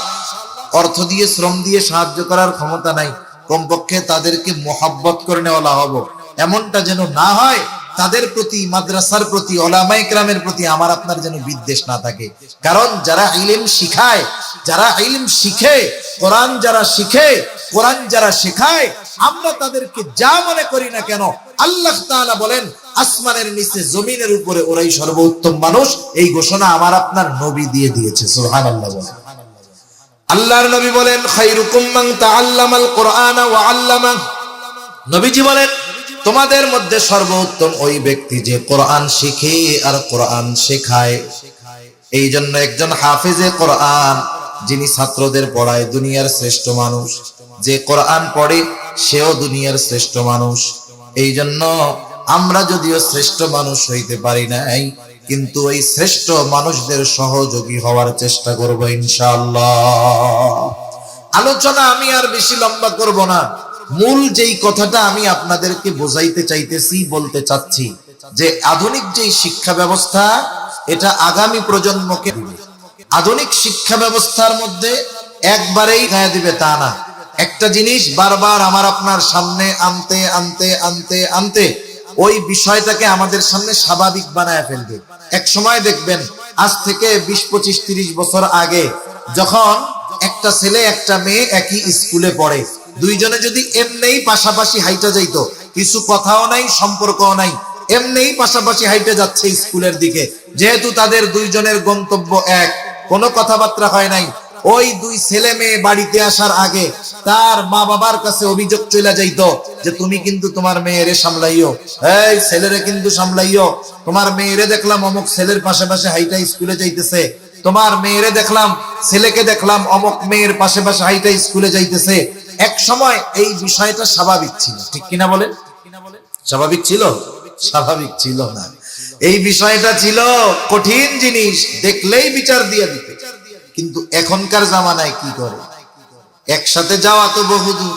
অর্থ দিয়ে, শ্রম দিয়ে সাহায্য করার ক্ষমতা নাই, কমপক্ষে তাদেরকে মোহাব্বত করে নেওয়া হবো। এমনটা যেন না হয় তাদের প্রতি, মাদ্রাসার প্রতি, উলামায়ে কেরামের প্রতি আমার আপনার যেন বিদ্বেষ না থাকে। কারণ যারা ইলম শিখায়, যারা ইলম শিখে, কোরআন যারা শিখে, কোরআন যারা শেখায়, আমরা তাদেরকে যা মনে করি না কেন, আল্লাহ তাআলা বলেন আসমানের নিচে জমিনের উপরে ওরাই সর্বোত্তম মানুষ। এই ঘোষণা আমার আপনার নবী দিয়ে দিয়েছে। সুবহানাল্লাহ বলেন। আল্লাহর নবী বলেন খায়রুকুম মান তাআল্লামাল কুরআনা ওয়া আল্লামা। নবীজি বলেন তোমাদের মধ্যে সর্বোত্তম ওই ব্যক্তি যে কোরআন শিখে আর কোরআন শেখায়। এই জন্য একজন হাফেজে কোরআন, যিনি ছাত্রদের পড়ায়, দুনিয়ার শ্রেষ্ঠ মানুষ। যে কোরআন পড়ে সেও দুনিয়ার শ্রেষ্ঠ মানুষ। এই জন্য আমরা যদিও শ্রেষ্ঠ মানুষ হইতে পারি নাই, কিন্তু ওই শ্রেষ্ঠ মানুষদের সহযোগী হওয়ার চেষ্টা করব ইনশাআল্লাহ। আলোচনা আমি আর বেশি লম্বা করব না। মূল যেই কথাটা আমি আপনাদেরকে বোঝাইতে চাইতেছি, বলতে চাচ্ছি, যে আধুনিক যেই শিক্ষা ব্যবস্থা, এটা আগামী প্রজন্মকে দিবে। আধুনিক শিক্ষা ব্যবস্থার মধ্যে একবারেই গায়ে দিবে তা না। একটা জিনিস বারবার আমার আপনার সামনে আনতে আনতে আনতে আনতে ওই বিষয়টাকে আমাদের সামনে স্বাভাবিক বানায় ফেলবে। এক সময় দেখবেন, আজ থেকে 20-25-30 বছর আগে, যখন একটা ছেলে একটা মেয়ে একই স্কুলে পড়ে, দুইজনে যদি এমনিই পাশাপাশি হাইটা যাইতো, কিছু কথাও নাই, সম্পর্কও নাই, এমনিই পাশাপাশি হাইটে যাচ্ছে স্কুলের দিকে, যেহেতু তাদের দুইজনের গন্তব্য এক, কোনো কথাবার্তা হয় নাই, ওই দুই ছেলে মেয়ে বাড়িতে আসার আগে তার মা বাবার কাছে অভিযোগ চলে যাইতো যে তুমি কিন্তু তোমার মেয়েরে সামলাইও, এই ছেলেরে কিন্তু সামলাইও, তোমার মেয়েরে দেখলাম অমুক ছেলের পাশে পাশে হাইটা স্কুলে যাইতেছে, তোমার মেয়েরে দেখলাম, ছেলেকে দেখলাম অমুক মেয়ের পাশে পাশে হাইটা স্কুলে যাইতেছে। এক সময় এই বিষয়টা স্বাভাবিক ছিল, ঠিক কিনা বলেন? স্বাভাবিক ছিল? স্বাভাবিক ছিল না। এই বিষয়টা ছিল কঠিন জিনিস, দেখলেই বিচার দিয়ে দিতে। কিন্তু এখনকার জামানায় কি করে, একসাথে যাওয়া তো বহুদূর,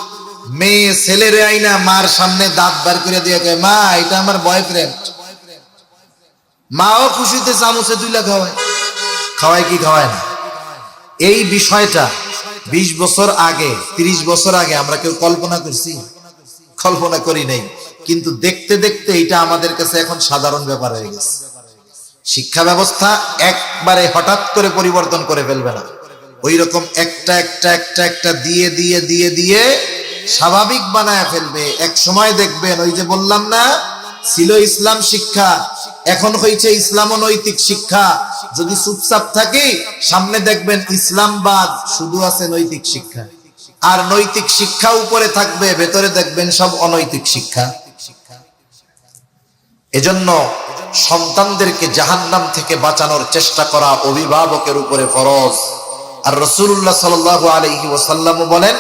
মেয়ে ছেলেরে আইনা মার সামনে দাঁত বার করে দিয়ে কয়, মা এটা আমার বয়ফ্রেন্ড। মাও খুশিতে চামচে তুলে খাওয়ায়। খাওয়ায় কি খাওয়ায় না? এই বিষয়টা 20 বছর আগে, 30 বছর আগে আমরা কেউ কল্পনা করছি? কল্পনা করি নাই। কিন্তু দেখতে দেখতে এটা আমাদের কাছে এখন সাধারণ ব্যাপার হয়ে গেছে। শিক্ষা ব্যবস্থা একবারে হঠাৎ করে পরিবর্তন করে ফেলবে না, ওই রকম একটা একটা একটা একটা দিয়ে দিয়ে দিয়ে দিয়ে স্বাভাবিক বানায় ফেলবে। এক সময় দেখবেন, ওই যে বললাম না, ছিল ইসলাম শিক্ষা, এখন হয়েছে ইসলাম ও নৈতিক শিক্ষা। যদি চুপচাপ থাকি, সামনে দেখবেন ইসলামবাদ, শুধু আছে নৈতিক শিক্ষা। আর নৈতিক শিক্ষা উপরে থাকবে, ভেতরে দেখবেন সব অনৈতিক শিক্ষা। এজন্য সন্তানদেরকে জাহান্নাম থেকে বাঁচানোর চেষ্টা করা অভিভাবকের উপরে ফরজ। আর রাসূলুল্লাহ সাল্লাল্লাহু আলাইহি ওয়াসাল্লাম বলেন,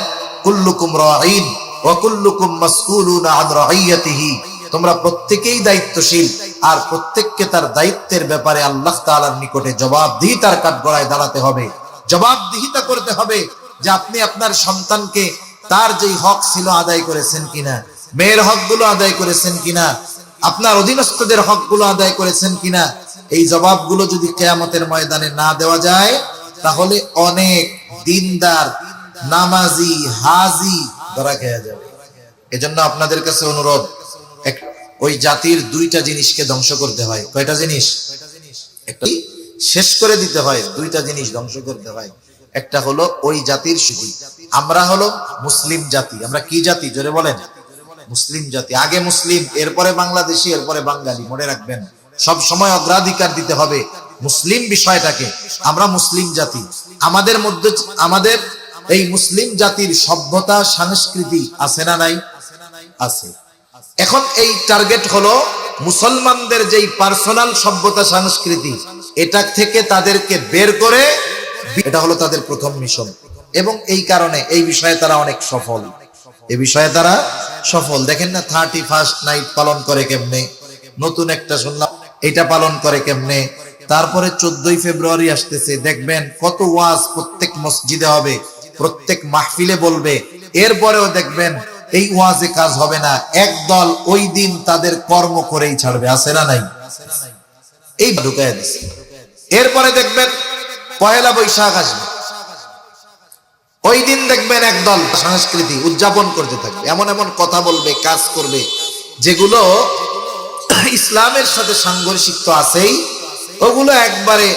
কুল্লুকুম রাঈন ওয়া কুল্লুকুম মাসউলুনা আন রাইয়াতিহি, তোমরা প্রত্যেকেই দায়িত্বশীল, আর প্রত্যেককে তার দায়িত্বের ব্যাপারে আল্লাহ তাআলার নিকটে জবাবদিহিতার কাঠগড়ায় দাঁড়াতে হবে, জবাবদিহিতা করতে হবে যে আপনি আপনার সন্তানকে তার যেই হক ছিল আদায় করেছেন কিনা, মেয়ের হকগুলো আদায় করেছেন কিনা, আপনার অধীনস্থদের হকগুলো আদায় করেছেন কিনা। এই জবাবগুলো যদি কিয়ামতের ময়দানে না দেওয়া যায়, তাহলে অনেক দিনদার নামাজি হাজি ধরা খেয়ে যাবে। এজন্য আপনাদের কাছে অনুরোধ, ওই জাতির দুইটা জিনিসকে ধ্বংস করতে হয়। কয়টা জিনিস? একটা শেষ করে দিতে হয়, দুইটা জিনিস ধ্বংস করতে হয়। একটা হলো ওই জাতির শুধু, আমরা হলো মুসলিম জাতি। আমরা কি জাতি? জোরে বলেন। মুসলিম জাতি। আগে মুসলিম, এরপরে বাংলাদেশি, এরপরে বাঙালি। মনে রাখবেন, সব সময় অগ্রাধিকার দিতে হবে মুসলিম বিষয়টাকে। আমরা মুসলিম জাতি, আমাদের মধ্যে আমাদের এই মুসলিম জাতির সভ্যতা সংস্কৃতি আছে না নাই? আছে। এখন এই টার্গেট হলো মুসলমানদের যেই পার্সোনাল সভ্যতা সংস্কৃতি, এটা থেকে তাদেরকে বের করে, এটা হলো তাদের প্রথম মিশন। এবং এই কারণে এই বিষয়ে তারা অনেক সফল। এই বিষয়ে তারা সফল। দেখেন না 31st নাইট পালন করে কেমনে, নতুন একটা শুনলাম এটা পালন করে কেমনে। তারপরে 14ই ফেব্রুয়ারি আসতেছে, দেখবেন কত ওয়াজ প্রত্যেক মসজিদে হবে, প্রত্যেক মাহফিলে বলবে। এরপরেও দেখবেন এই ওয়াজে কাজ হবে না, একদল ওই দিন তাদের কর্ম করেই ছাড়বে। আছে না নাই? এই ঢুকায় দিচ্ছে। এরপরে দেখবেন পয়লা বৈশাখ আসবে, ওই দিন দেখবেন একদল সংস্কৃতি উদযাপন করতে থাকবে, এমন এমন কথা বলবে, কাজ করবে যেগুলো ইসলামের সাথে সাংঘর্ষিক তো আছেই, ওগুলো একবারে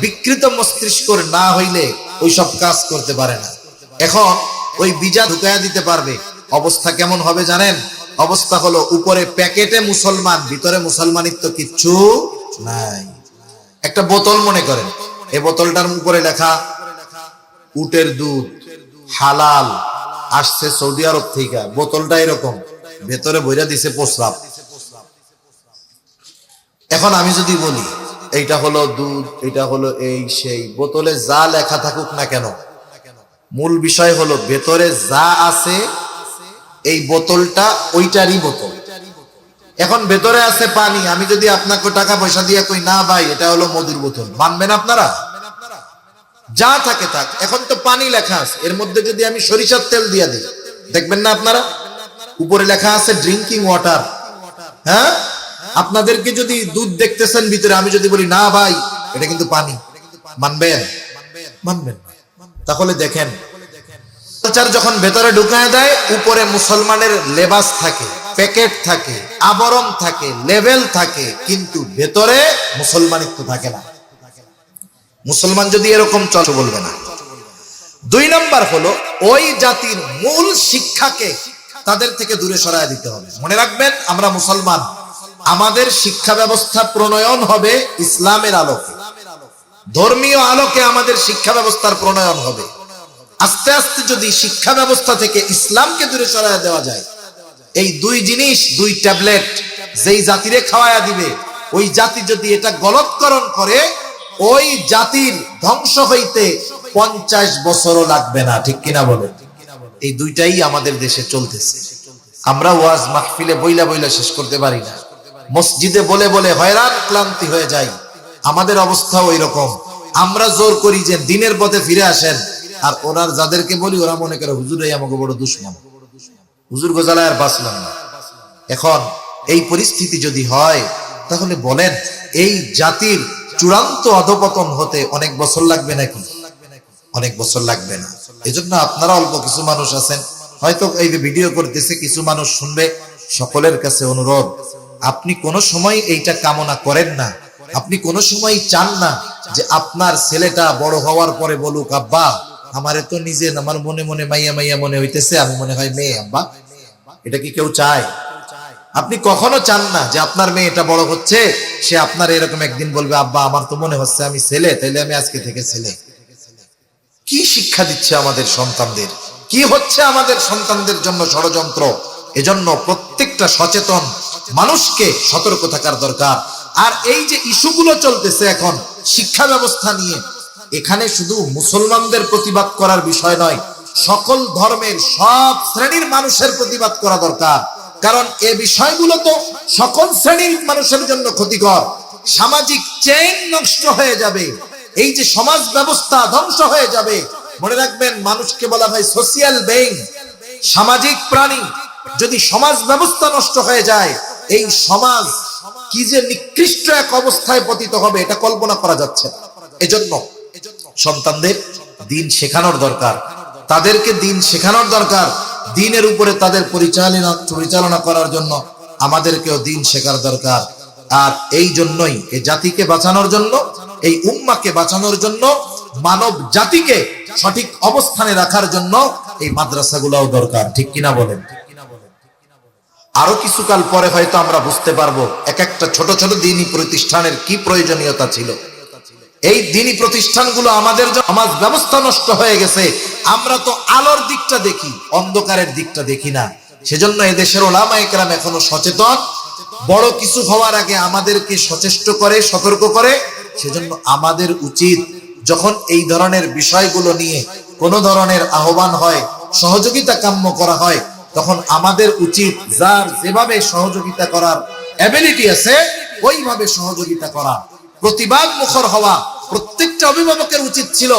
বিকৃত মস্তিষ্কর না হইলে ওইসব কাজ করতে পারে না। এখন ওই বীজা ঢুকায়া দিতে পারবে। অবস্থা কেমন হবে জানেন? অবস্থা হলো উপরে প্যাকেটে মুসলমান, ভিতরে মুসলমানিত্ব কিচ্ছু নাই। একটা বোতল মনে করেন, এই বোতলটার উপরে লেখা উটের দুধ হালাল, আসছে সৌদি আরব থেকে। বোতলটা এরকম, ভেতরে বইরা দিছে প্রস্রাব। এখন আমি যদি বলি এইটা হলো দুধ, এটা হলো এই সেই, বোতলে যা লেখা থাকুক না কেন, মূল বিষয় হলো ভেতরে যা আছে এই বোতলটা ওইটারই বোতল। এখন ভেতরে আছে পানি, আমি যদি আপনাকে টাকা পয়সা দিয়ে কই না ভাই এটা হলো মধুর বোতল, মানবেন আপনারা? যা থাকে থাক, এখন তো পানি লেখা আছে, এর মধ্যে যদি আমি সরিষার তেল দিয়ে দিই, দেখবেন না আপনারা উপরে লেখা আছে ড্রিঙ্কিং ওয়াটার। হ্যাঁ, আপনাদেরকে যদি দুধ দেখতেছেন ভিতরে, আমি যদি বলি না ভাই এটা কিন্তু পানি, মানবেন? মানবেন। তাহলে দেখেন কালচার যখন ভেতরে ঢুকায় দেয়, উপরে মুসলমানের লেবাস থাকে, প্যাকেট থাকে, আবরণ থাকে, লেভেল থাকে, কিন্তু ভেতরে মুসলমানিত্ব থাকে না। মুসলমান যদি এরকম চল বলবে না। 2 নাম্বার হলো ওই জাতির মূল শিক্ষাকে তাদের থেকে দূরে সরায় দিতে হবে। মনে রাখবেন, আমরা মুসলমান, আমাদের শিক্ষা ব্যবস্থা প্রণয়ন হবে ইসলামের আলোকে, ধর্মীয় আলোকে আমাদের শিক্ষা ব্যবস্থার প্রণয়ন হবে। আস্তে আস্তে যদি শিক্ষা ব্যবস্থা থেকে ইসলামকে দূরে সরায় দেওয়া যায়, এই 2 জিনিস, 2 ট্যাবলেট যেই জাতিরে খাওয়ায়া দিবে, ওই জাতি যদি এটা গলতকরণ করে, ওই জাতির ধ্বংস হইতে 50 বছরও লাগবে না। ঠিক কিনা বলেন? এই দুইটাই আমাদের দেশে চলতেছে। আমরা ওয়াজ মাহফিলে বইলা বইলা শেষ করতে পারি না, মসজিদে বলে বলে হয়রান ক্লান্তি হয়ে যায়। আমাদের অবস্থা ওই রকম। আমরা জোর করি যে দিনের পথে ফিরে আসেন, আর ওনার যাদেরকে বলি ওরা মনে করে হুজুরাই আমাকে বড় দুশমন, হুজুর গোজালায় আর বাঁচলাম না। এখন এই পরিস্থিতি যদি হয়, তাহলে বলেন এই জাতির চূড়ান্ত অধপতন হতে অনেক বছর লাগবে নাকি? অনেক বছর লাগবে না। এজন্য আপনারা অল্প কিছু মানুষ আছেন, হয়তো এই যে ভিডিও করতেছে কিছু মানুষ শুনবে, সকলের কাছে অনুরোধ, আপনি কোনো সময় এইটা কামনা করেন না, আপনি কোনো সময় চান না যে আপনার ছেলেটা বড় হওয়ার পরে বলুক, আব্বা আমারে তো নিজে আমার মনে মনে মাইয়া মাইয়া মনে হইতেছে, আমি মনে হয় মেয়ে আব্বা। এটা কি কেউ চায়? আপনি কখনো চান না যে আপনার মেয়েটা বড় হচ্ছে, সে আপনার এরকম একদিন বলবে, আব্বা আমার তো মনে হচ্ছে আমি ছেলে, তাইলে আমি আজকে থেকে ছেলে। কি শিক্ষা দিচ্ছে আমাদের সন্তানদের? কি হচ্ছে আমাদের সন্তানদের জন্য ষড়যন্ত্র। এজন্য প্রত্যেকটা সচেতন মানুষকে সতর্ক থাকার দরকার। আর এই যে ইস্যুগুলো চলতেছে এখন শিক্ষা ব্যবস্থা নিয়ে, এখানে শুধু মুসলমানদের প্রতিবাদ করার বিষয় নয়, সকল ধর্মের সব শ্রেণীর মানুষের প্রতিবাদ করা দরকার। কারণ এই বিষয়গুলো তো সকল শ্রেণীর মানুষের জন্য ক্ষতিকর। সামাজিক চেইন নষ্ট হয়ে যাবে, এই যে সমাজ ব্যবস্থা ধ্বংস হয়ে যাবে। মনে রাখবেন, মানুষকে বলা হয় সোশিয়াল বেইং, সামাজিক প্রাণী। যদি সমাজ ব্যবস্থা নষ্ট হয়ে যায়, এই সমাজ কি যে নিকৃষ্ট এক অবস্থায় পতিত হবে এটা কল্পনা করা যাচ্ছে। এজন্য সন্তানদের দিন শেখানোর দরকার, তাদেরকে দিন শেখানোর দরকার। দিনের উপরে তাদের পরিচালনা করার জন্য আমাদেরকেও দিন শেখার দরকার। আর এই জন্যই এই জাতিকে বাঁচানোর জন্য, এই উম্মাকে বাঁচানোর জন্য, মানব জাতিকে সঠিক অবস্থানে রাখার জন্য এই মাদ্রাসাগুলোও দরকার। ঠিক কিনা বলেন? আরো কিছুকাল পরে হয়তো আমরা বুঝতে পারবো এক একটা ছোট ছোট দ্বীনি প্রতিষ্ঠানের কি প্রয়োজনীয়তা ছিল। এই দ্বীনি প্রতিষ্ঠানগুলো আমাদের সমাজ ব্যবস্থা নষ্ট হয়ে গেছে। আমরা তো আলোর দিকটা দেখি, অন্ধকারের দিকটা দেখি না। সেজন্য এদেশের ওলামায়ে কেরাম এখনো সচেতন, বড় কিছু হওয়ার আগে আমাদেরকে সচেষ্ট করে, সতর্ক করে। সেজন্য আমাদের উচিত, যখন এই ধরনের বিষয়গুলো নিয়ে কোনো ধরনের আহ্বান হয়, সহযোগিতা কাম্য করা হয়, তখন আমাদের উচিত যার যেভাবে সহযোগিতা করার এবিলিটি আছে ওইভাবে সহযোগিতা করা, প্রতিবাদ মুখর হওয়া। প্রত্যেকটা অভিভাবকের উচিত ছিল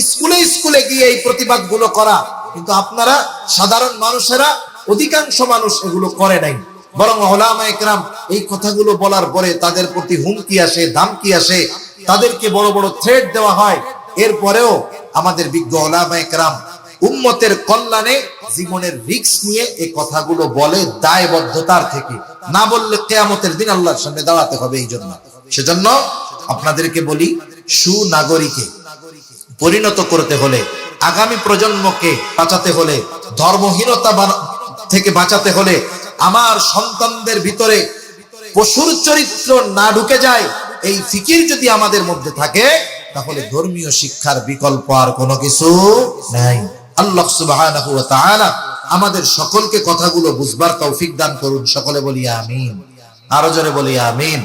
স্কুলে স্কুলে গিয়ে এই প্রতিবাদগুলো করা। কিন্তু আপনারা সাধারণ মানুষেরা, অধিকাংশ মানুষ এগুলো করে নাই। বরং উলামায়ে কেরাম এই কথাগুলো বলার পরে তাদের প্রতি হুমকি আসে, ধামকি আসে, তাদেরকে বড় বড় থ্রেট দেওয়া হয়। এরপরেও আমাদের বিজ্ঞ উলামায়ে কেরাম উম্মতের কল্যাণে জীবনের রিস্ক নিয়ে এই কথাগুলো বলে, দায়বদ্ধতার থেকে। না বললে কিয়ামতের দিন আল্লাহর সামনে দাঁড়াতে হবে। এই জন্য সেজন্য আপনাদেরকে বলি, সুনাগরিকে পরিণত করতে হলে, আগামী প্রজন্মকে বাঁচাতে হলে, ধর্মহীনতা থেকে বাঁচাতে হলে, আমার সন্তানদের ভিতরে পশুর চরিত্র না ঢুকে যায়, এই ফিকির যদি আমাদের মধ্যে থাকে, তাহলে ধর্মীয় শিক্ষার বিকল্প আর কোনো কিছু নাই। আল্লাহ সুবহানাহু ওয়া তাআলা আমাদের সকলকে কথাগুলো বুঝবার তৌফিক দান করুন। সকলে বলি আমিন, আরো জোরে বলি আমিন।